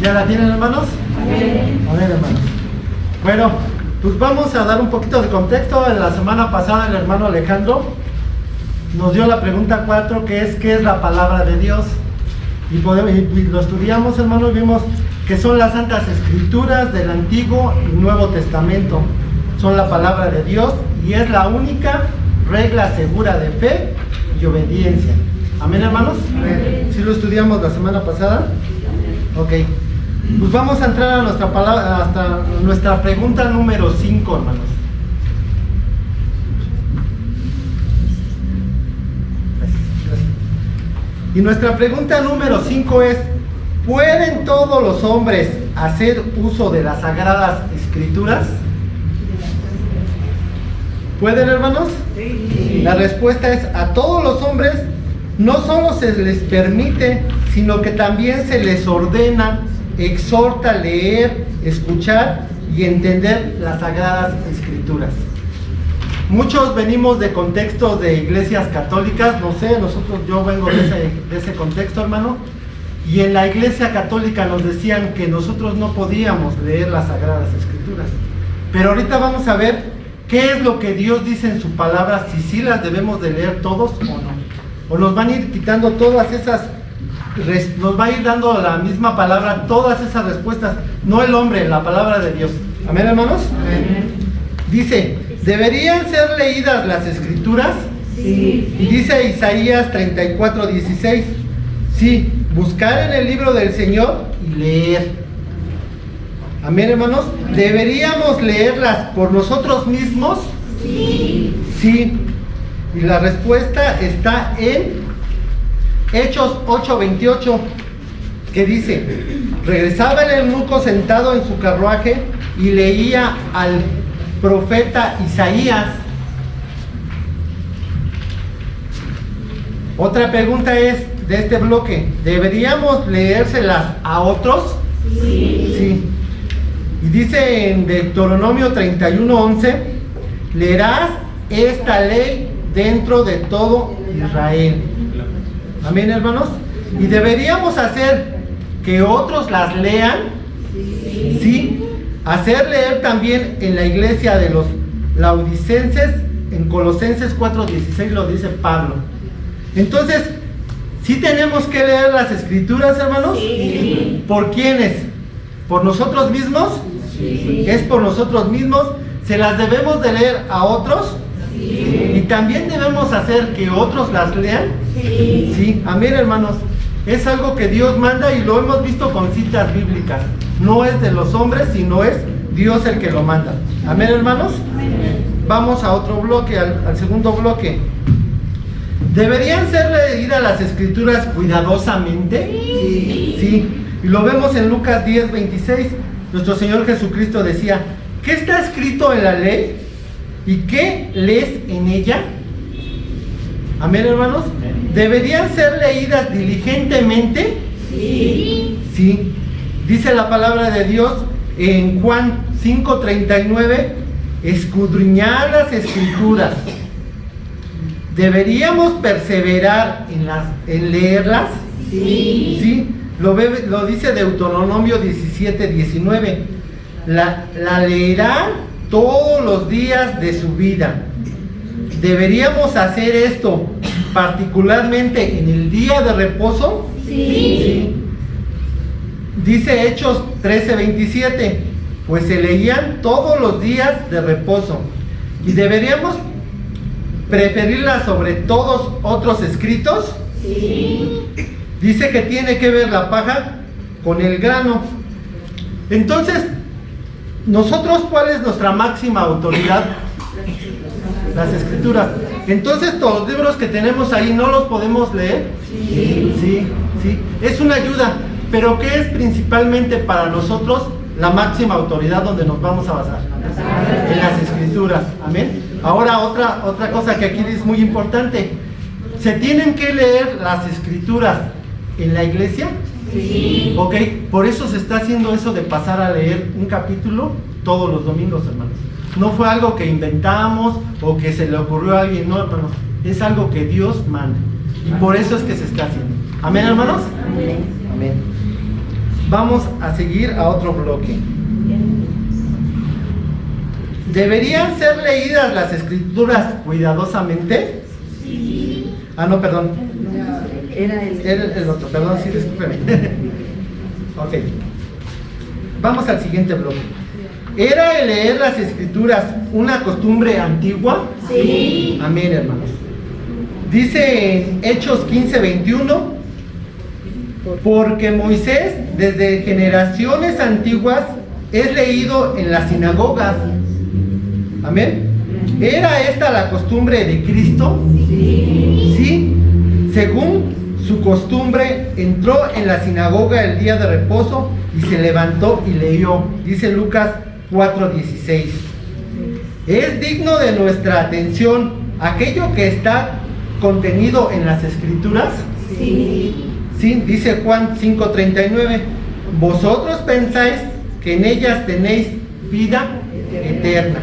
¿Ya la tienen, hermanos? Amén. Amén, hermanos. Bueno, pues vamos a dar un poquito de contexto. En la semana pasada el hermano Alejandro nos dio la pregunta 4, que es ¿qué es la palabra de Dios? Y lo estudiamos, hermanos, y vimos que son las Santas Escrituras del Antiguo y Nuevo Testamento. Son la palabra de Dios y es la única regla segura de fe y obediencia. ¿Amén, hermanos? Amén. ¿Sí lo estudiamos la semana pasada? Ok. Pues vamos a entrar a nuestra palabra, hasta nuestra pregunta número 5, hermanos. Y nuestra pregunta número 5 es: ¿pueden todos los hombres hacer uso de las Sagradas Escrituras? ¿Pueden, hermanos? Sí. La respuesta es: a todos los hombres no solo se les permite, sino que también se les ordena, exhorta a leer, escuchar y entender las Sagradas Escrituras. Muchos venimos de contextos de iglesias católicas, no sé, yo vengo de ese contexto, hermano, y en la iglesia católica nos decían que nosotros no podíamos leer las Sagradas Escrituras. Pero ahorita vamos a ver qué es lo que Dios dice en su palabra, si sí las debemos de leer todos o no. O nos van a ir quitando todas esas, nos va a ir dando la misma palabra todas esas respuestas, no el hombre, la palabra de Dios. ¿Amén, hermanos? Amén. Dice: ¿deberían ser leídas las Escrituras? Sí. Y dice Isaías 34:16: sí, buscar en el libro del Señor y leer. Amén, hermanos. ¿Deberíamos leerlas por nosotros mismos? Sí. Sí. Y la respuesta está en Hechos 8:28, que dice: regresaba el eunuco sentado en su carruaje y leía al profeta Isaías. Otra pregunta es de este bloque: ¿deberíamos leérselas a otros? Sí. Sí. Y dice en Deuteronomio 31:11: leerás esta ley dentro de todo Israel. Amén, hermanos. ¿Y deberíamos hacer que otros las lean? Sí. Hacer leer también en la iglesia de los laodicenses, en Colosenses 4:16 lo dice Pablo. Entonces, ¿sí tenemos que leer las Escrituras, hermanos? Sí. ¿Por quiénes? ¿Por nosotros mismos? Sí. ¿Es por nosotros mismos? ¿Se las debemos de leer a otros? Sí. ¿Y también debemos hacer que otros las lean? Sí. Sí, amén, hermanos. Es algo que Dios manda y lo hemos visto con citas bíblicas. No es de los hombres, sino es Dios el que lo manda. Amén, hermanos. Amén. Vamos a otro bloque, al segundo bloque. ¿Deberían ser leídas las Escrituras cuidadosamente? Sí. Sí. Y lo vemos en Lucas 10:26. Nuestro Señor Jesucristo decía: ¿qué está escrito en la ley? ¿Y qué lees en ella? Amén, hermanos. ¿Deberían ser leídas diligentemente? Sí. Sí. Dice la palabra de Dios en Juan 5:39: escudriñar las Escrituras. ¿Deberíamos perseverar en leerlas? Sí. Sí. Lo dice Deuteronomio 17:19: la leerá todos los días de su vida. ¿Deberíamos hacer esto particularmente en el día de reposo? Sí. Dice Hechos 13:27: pues se leían todos los días de reposo. ¿Y deberíamos preferirla sobre todos otros escritos? Sí. Dice que tiene que ver la paja con el grano. Entonces, nosotros, ¿cuál es nuestra máxima autoridad? Las Escrituras. Entonces, todos los libros que tenemos ahí, ¿no los podemos leer? Sí. Sí, sí. Es una ayuda, pero ¿qué es principalmente para nosotros la máxima autoridad donde nos vamos a basar? En las Escrituras. Amén. Ahora, otra cosa que aquí es muy importante: ¿se tienen que leer las Escrituras en la iglesia? Sí. Ok, por eso se está haciendo eso de pasar a leer un capítulo todos los domingos, hermanos. No fue algo que inventamos o que se le ocurrió a alguien, no, hermanos. Es algo que Dios manda. Y por eso es que se está haciendo. ¿Amén, hermanos? Amén. Amén. Vamos a seguir a otro bloque. ¿Deberían ser leídas las escrituras cuidadosamente? Sí. Ah, no, perdón. Era El otro, perdón, sí, discúlpeme. Ok. Vamos al siguiente bloque. ¿Era el leer las escrituras una costumbre antigua? Sí. Amén, hermanos. Dice en Hechos 15:21, porque Moisés desde generaciones antiguas es leído en las sinagogas. Amén. ¿Era esta la costumbre de Cristo? Sí. Sí. Según su costumbre, entró en la sinagoga el día de reposo y se levantó y leyó. Dice Lucas 4:16. ¿Es digno de nuestra atención aquello que está contenido en las escrituras? Sí. Sí, dice Juan 5:39. Vosotros pensáis que en ellas tenéis vida eterna.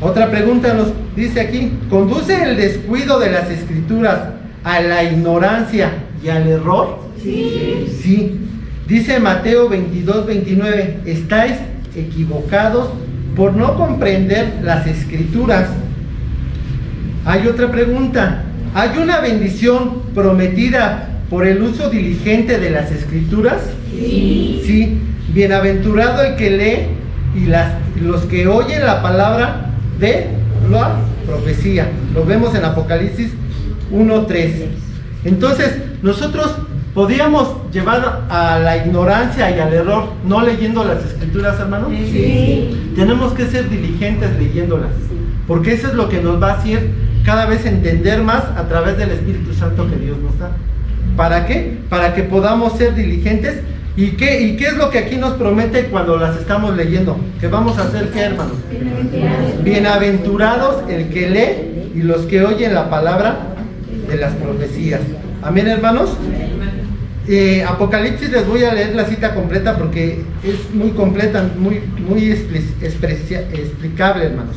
Otra pregunta nos dice aquí: ¿conduce el descuido de las escrituras a la ignorancia y al error? Sí. Sí. Dice Mateo 22:29, estáis equivocados por no comprender las escrituras. Hay otra pregunta: ¿hay una bendición prometida por el uso diligente de las escrituras? Sí. Sí. Bienaventurado el que lee y los que oyen la palabra de la profecía. Lo vemos en Apocalipsis 1:3. Entonces, nosotros podíamos llevar a la ignorancia y al error no leyendo las escrituras, hermanos. Sí. Tenemos que ser diligentes leyéndolas, porque eso es lo que nos va a hacer cada vez entender más a través del Espíritu Santo que Dios nos da. ¿Para qué? Para que podamos ser diligentes. ¿Y qué es lo que aquí nos promete cuando las estamos leyendo? Que vamos a hacer, ¿qué, hermanos? Bienaventurados el que lee y los que oyen la palabra de las profecías. Amén, hermanos. Apocalipsis, les voy a leer la cita completa porque es muy completa, muy explicable, hermanos.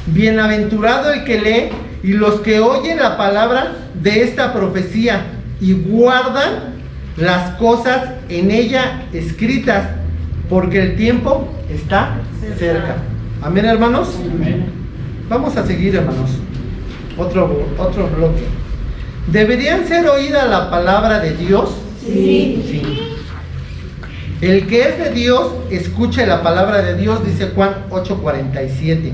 Bienaventurado el que lee y los que oyen la palabra de esta profecía y guardan las cosas en ella escritas, porque el tiempo está cerca. Amén, hermanos. Amén. Vamos a seguir, hermanos. Otro bloque. ¿Deberían ser oída la palabra de Dios? Sí. Sí. El que es de Dios, escuche la palabra de Dios, dice Juan 8:47.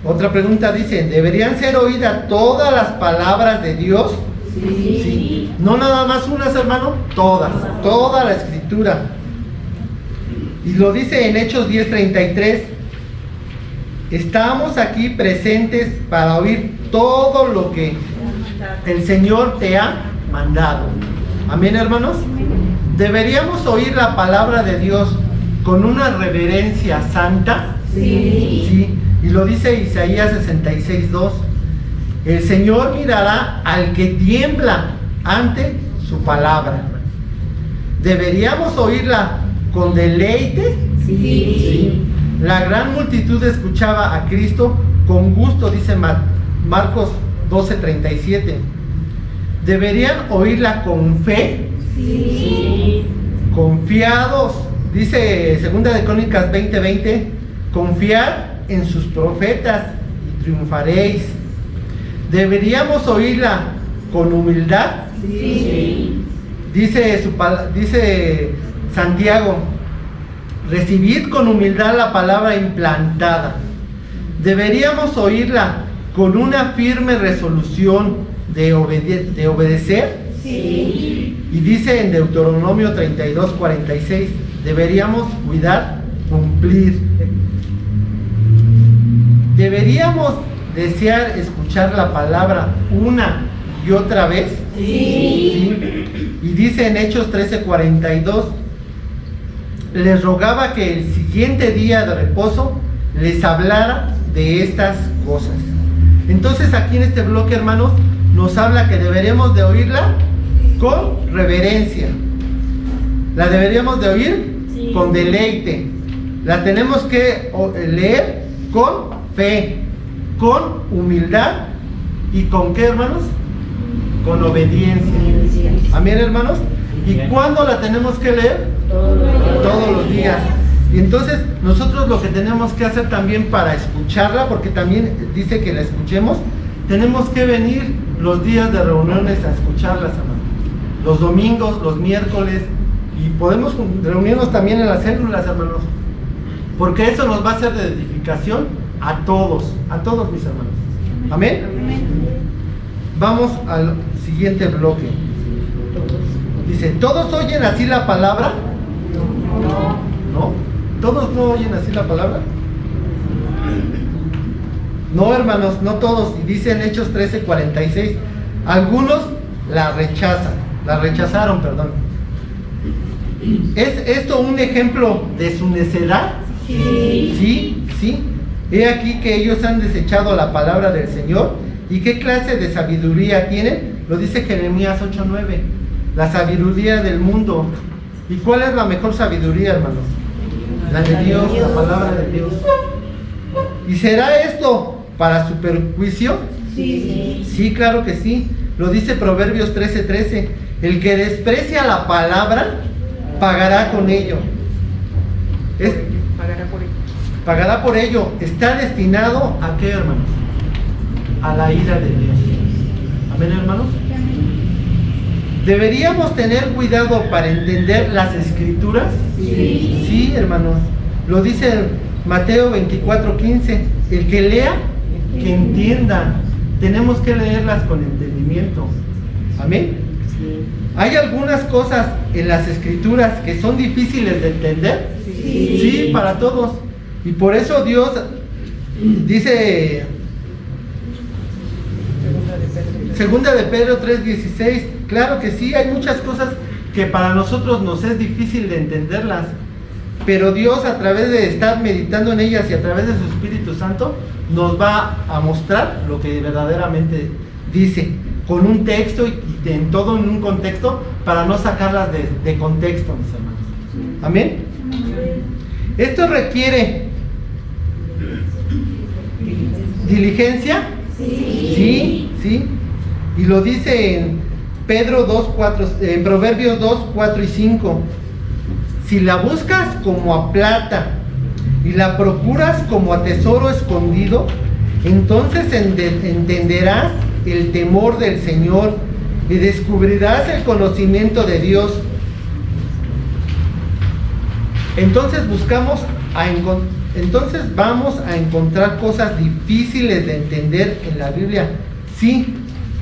Otra pregunta dice: ¿deberían ser oídas todas las palabras de Dios? Sí. No nada más unas, hermano, toda la escritura. Y lo dice en Hechos 10:33. Estamos aquí presentes para oír todo lo que el Señor te ha mandado. Amén, hermanos. ¿Deberíamos oír la palabra de Dios con una reverencia santa? Sí. Sí. Y lo dice Isaías 66:2. El Señor mirará al que tiembla ante su palabra. ¿Deberíamos oírla con deleite? Sí. La gran multitud escuchaba a Cristo con gusto, dice Marcos 12:37. ¿Deberían oírla con fe? Sí. Confiados, dice 2 de Crónicas 20:20, confiar en sus profetas y triunfaréis. ¿Deberíamos oírla con humildad? Sí. Dice Santiago: recibid con humildad la palabra implantada. ¿Deberíamos oírla con una firme resolución de obedecer? Sí. Y dice en Deuteronomio 32:46, deberíamos cuidar, cumplir. ¿Deberíamos desear escuchar la palabra una y otra vez? Sí. Y dice en Hechos 13:42, les rogaba que el siguiente día de reposo les hablara de estas cosas. Entonces aquí en este bloque, hermanos, nos habla que deberíamos de oírla con reverencia. La deberíamos de oír Sí. con deleite. La tenemos que leer con fe, con humildad y con ¿qué, hermanos? Con obediencia. Amén, hermanos. ¿Y cuándo la tenemos que leer? Todos los días. Y entonces nosotros lo que tenemos que hacer también para escucharla, porque también dice que la escuchemos, tenemos que venir los días de reuniones a escucharlas, hermano. Los domingos, los miércoles, y podemos reunirnos también en las células, hermanos, porque eso nos va a ser de edificación a todos mis hermanos. Amén. Vamos al siguiente bloque. Dice, ¿todos oyen así la palabra? ¿No? ¿Todos no oyen así la palabra? No, hermanos, no todos. Y dice en Hechos 13:46, algunos la rechazaron, perdón. ¿Es esto un ejemplo de su necedad? Sí. He aquí que ellos han desechado la palabra del Señor. ¿Y qué clase de sabiduría tienen? Lo dice Jeremías 8:9. La sabiduría del mundo. ¿Y cuál es la mejor sabiduría, hermanos? La de Dios, la palabra de Dios. ¿Y será esto para su perjuicio? Sí, claro que sí. Lo dice Proverbios 13:13. El que desprecia la palabra, pagará con ello. Pagará por ello. Está destinado ¿a qué, hermanos? A la ira de Dios. Amén, hermanos. ¿Deberíamos tener cuidado para entender las escrituras? Sí, hermanos. Lo dice Mateo 24:15. El que lea, que entienda. Tenemos que leerlas con entendimiento. Amén. ¿Hay algunas cosas en las escrituras que son difíciles de entender? Sí, para todos. Y por eso Dios dice, Segunda de Pedro 3:16, claro que sí, hay muchas cosas que para nosotros nos es difícil de entenderlas, pero Dios, a través de estar meditando en ellas y a través de su Espíritu Santo, nos va a mostrar lo que verdaderamente dice, con un texto y en todo en un contexto, para no sacarlas de contexto, mis hermanos. ¿Amén? Esto requiere diligencia. Sí. Y lo dice en en Proverbios 2:4 y 5. Si la buscas como a plata y la procuras como a tesoro escondido, entonces entenderás el temor del Señor y descubrirás el conocimiento de Dios. Entonces vamos a encontrar cosas difíciles de entender en la Biblia, sí,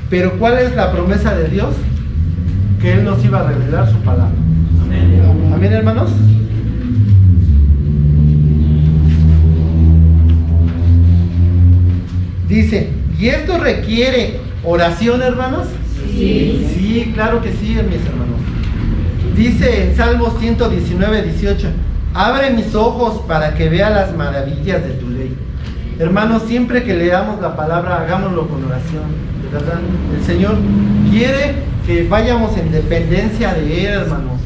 pero ¿cuál es la promesa de Dios? Que Él nos iba a revelar su palabra. Amén, hermanos. Dice, ¿y esto requiere oración, hermanos? Sí, claro que sí, mis hermanos. Dice en Salmos 119:18, abre mis ojos para que vea las maravillas de tu ley. Hermanos, siempre que leamos la palabra, hagámoslo con oración, de verdad. El Señor quiere que vayamos en dependencia de Él, hermanos.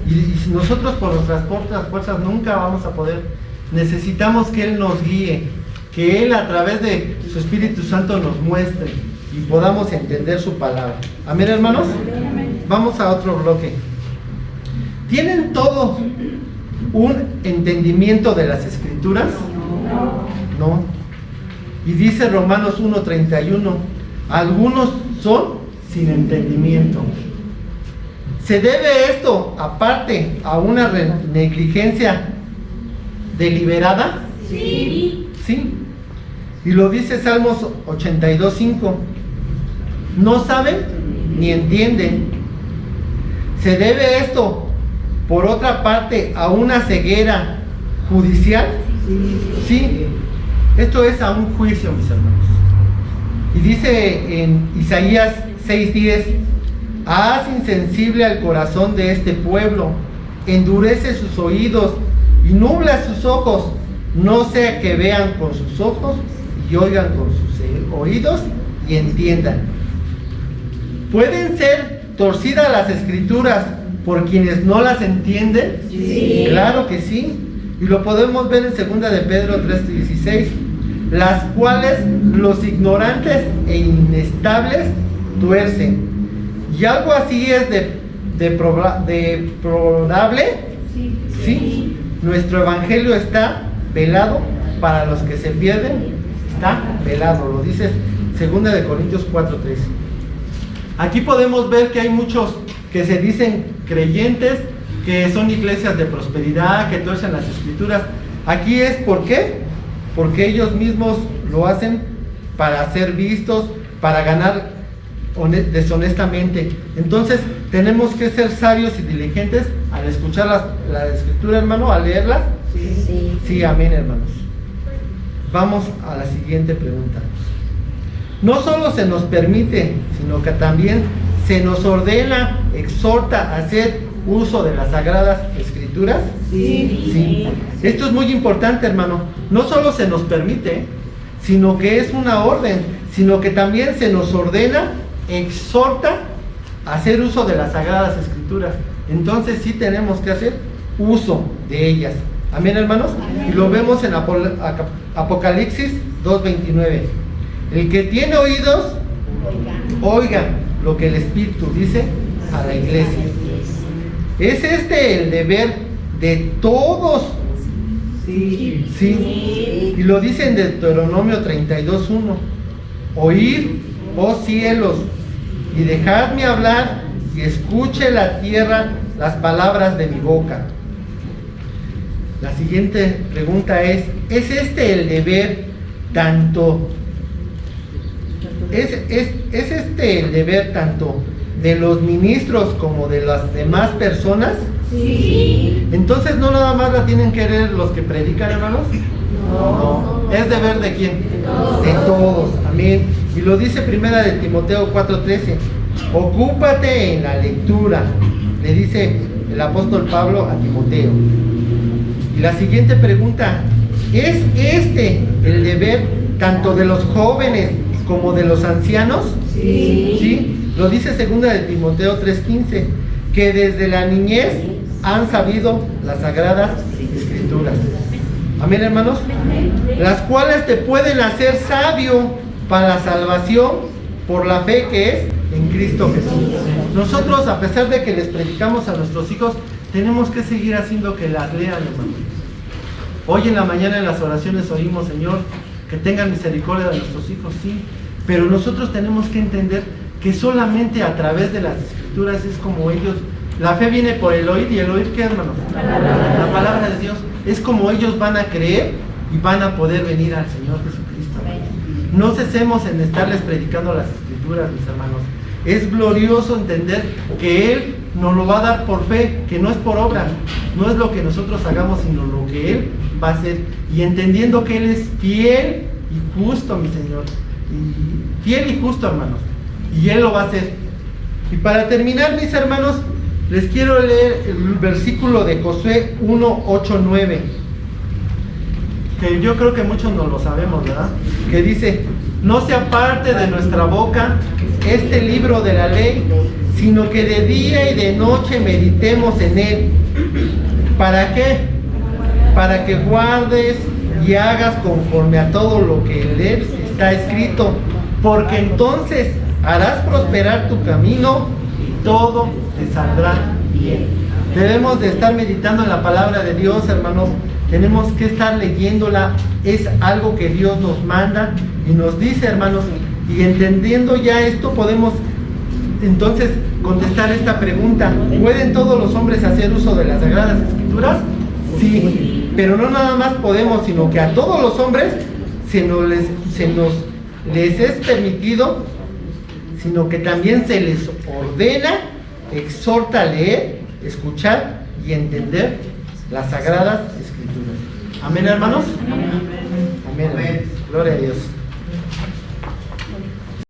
Y nosotros por nuestras propias fuerzas nunca vamos a poder. Necesitamos que Él nos guíe, que Él a través de su Espíritu Santo nos muestre y podamos entender su palabra. Amén, hermanos. Vamos a otro bloque. ¿Tienen todos un entendimiento de las Escrituras? No. Y dice Romanos 1:31, algunos son sin entendimiento. ¿Se debe esto, aparte, a una negligencia deliberada? Sí. Y lo dice Salmos 82:5. No saben ni entienden. ¿Se debe esto, por otra parte, a una ceguera judicial? Sí. Esto es a un juicio, mis hermanos. Y dice en Isaías 6:10, haz insensible al corazón de este pueblo, endurece sus oídos y nubla sus ojos, no sea que vean con sus ojos y oigan con sus oídos y entiendan. ¿Pueden ser torcidas las Escrituras por quienes no las entienden? Sí. Claro que sí. Y lo podemos ver en 2 de Pedro 3:16, las cuales los ignorantes e inestables tuercen. Y algo así es deplorable, ¿sí? Nuestro evangelio está velado para los que se pierden, está velado, lo dice 2 Corintios 4:13. Aquí podemos ver que hay muchos que se dicen creyentes, que son iglesias de prosperidad, que tuercen las escrituras. Aquí es ¿por qué? Porque ellos mismos lo hacen para ser vistos, para ganar deshonestamente. Entonces tenemos que ser sabios y diligentes al escuchar la escritura, hermano, al leerla. Sí, amén, hermanos. Vamos a la siguiente pregunta. No solo se nos permite, sino que también se nos ordena, exhorta a hacer uso de las sagradas escrituras. Sí. Esto es muy importante, hermano. No solo se nos permite, sino que es una orden, sino que también se nos ordena, exhorta a hacer uso de las sagradas escrituras. Entonces sí tenemos que hacer uso de ellas. Amén, hermanos. Y lo vemos en Apocalipsis 2:29. El que tiene oídos, oiga lo que el Espíritu dice a la iglesia. ¿Es este el deber de todos? Sí. Y lo dice en Deuteronomio 32:1. Oíd, oh cielos, y dejadme hablar, y escuche la tierra las palabras de mi boca. La siguiente pregunta es este el deber tanto? ¿Es este el deber tanto de los ministros como de las demás personas? Sí. Entonces no nada más la tienen que leer los que predican, hermanos. No. ¿Es deber de quién? De todos. Amén. Y lo dice 1 de Timoteo 4:13. Ocúpate en la lectura, le dice el apóstol Pablo a Timoteo. Y la siguiente pregunta, ¿es este el deber tanto de los jóvenes como de los ancianos? Sí. Lo dice 2 de Timoteo 3:15, que desde la niñez han sabido las sagradas escrituras. Amén, hermanos. Las cuales te pueden hacer sabio para la salvación por la fe que es en Cristo Jesús. Nosotros, a pesar de que les predicamos a nuestros hijos, tenemos que seguir haciendo que las lean, hermanos. Hoy en la mañana en las oraciones oímos, Señor, que tengan misericordia de nuestros hijos, sí, pero nosotros tenemos que entender que solamente a través de las escrituras es como ellos, la fe viene por el oír, y el oír, ¿qué, hermanos? La palabra de Dios. Es como ellos van a creer y van a poder venir al Señor Jesucristo. No cesemos en estarles predicando las escrituras, mis hermanos. Es glorioso entender que Él nos lo va a dar por fe, que no es por obra, no es lo que nosotros hagamos, sino lo que Él va a hacer. Y entendiendo que Él es fiel y justo, mi Señor. Fiel y justo, hermanos. Y Él lo va a hacer. Y para terminar, mis hermanos, les quiero leer el versículo de Josué 1:8-9. Que yo creo que muchos no lo sabemos, ¿verdad? Que dice: no se aparte de nuestra boca este libro de la ley, sino que de día y de noche meditemos en él. ¿Para qué? Para que guardes y hagas conforme a todo lo que en él está escrito, porque entonces harás prosperar tu camino y todo te saldrá bien. Debemos de estar meditando en la palabra de Dios, hermanos. Tenemos que estar leyéndola. Es algo que Dios nos manda y nos dice, hermanos. Y entendiendo ya esto, podemos entonces contestar esta pregunta: ¿pueden todos los hombres hacer uso de las Sagradas Escrituras? Sí, pero no nada más podemos, sino que a todos los hombres se nos les es permitido, sino que también se les ordena, exhorta a leer, escuchar y entender las Sagradas Escrituras. Amén, hermanos. Amén. Gloria a Dios.